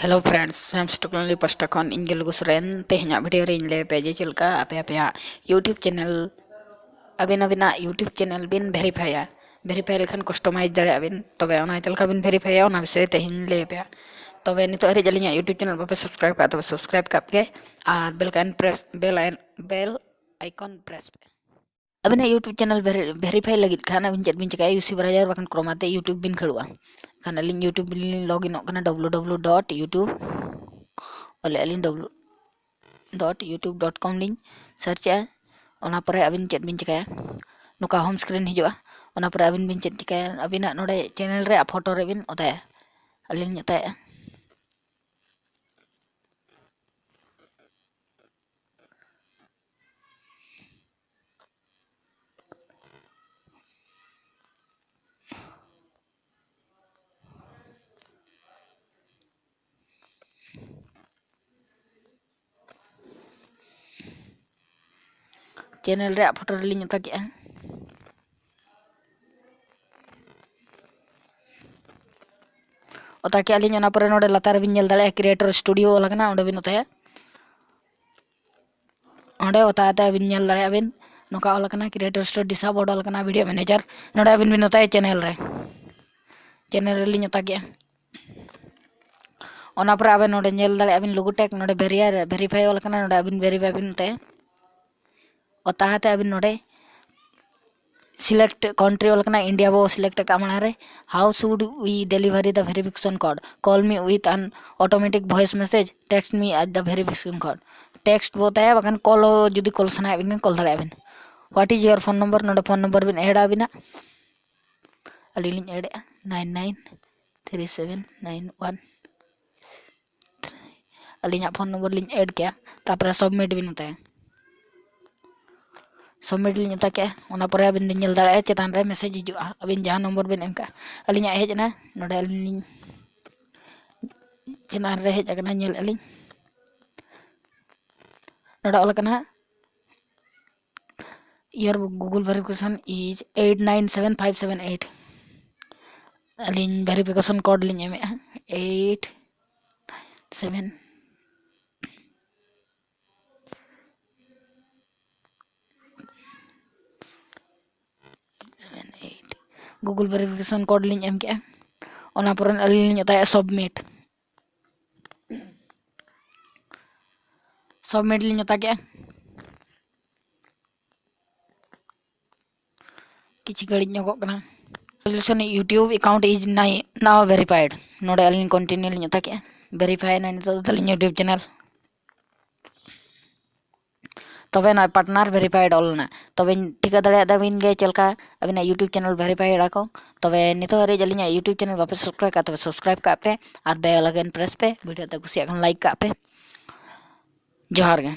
Hello friends, Shyam'S Technology pasta kon inge Lugu Soren tehnya video re inle peje chilka ape YouTube channel abina YouTube channel bin verify lekhan customize dare abin tobe ona chalka bin verify ona bise tehin le pe tobe nito hari jalinya YouTube channel bape subscribe ka tobe subscribe ka pe ar bell icon press pe abina YouTube channel verify lagi kan abin chat bin cekai usi berajar bahkan kromate YouTube bin khadua kan alin YouTube bin login kana www.youtube oleh alin www.youtube.com link search ya ona pore abin chat bin cekai nuka home screen hijua ona pore abin bin chat cekai abina node channel re photo re bin otaya alin nyata channel re photo re lin nyata kya otak alin ona pore node latar bin nyel dale creator studio lagna onde bin otaya onde otata bin nyel dale abin nuka olakana creator studio disable olakana video manager node abin bin otaya channel re lin nyata kya ona pore abin node nyel dale abin logo tag node verify olakana node abin verify bin otaya otata abin node select country olakana India bo select kamanare how should we deliver the verification code call me with an automatic voice message text me at the verification code text bota hai bakan call judi call sana abin call dare abin what is your phone number node phone number bin add abina alilin add 993791 alinya phone number lin add kya tapre submit bin hota hai submit lin nyata kya ona pore abin bin nyel dare chetan re message hijua abin jahan number bin emka alinya hej na node alin chetan re hej akana nyel alin node olakana your Google verification is 897578 alin verification code lin eme 87 Google verification code lin em kya ona poran alin nyata submit lin nyata kya kichi gadi nyogok kana YouTube account is now verified node alin continue lin nyata kya verify na nito dalin YouTube channel तबे ना partner verified all ना तबे टिका दड़े अदाबिन गे चलका अबिना YouTube channel verified आको तबे नितो हरे जलिना YouTube channel वापस subscribe का पे और बेल आइकन प्रेस पे वीडियो तक कुछ लाइक का पे जोहार गे।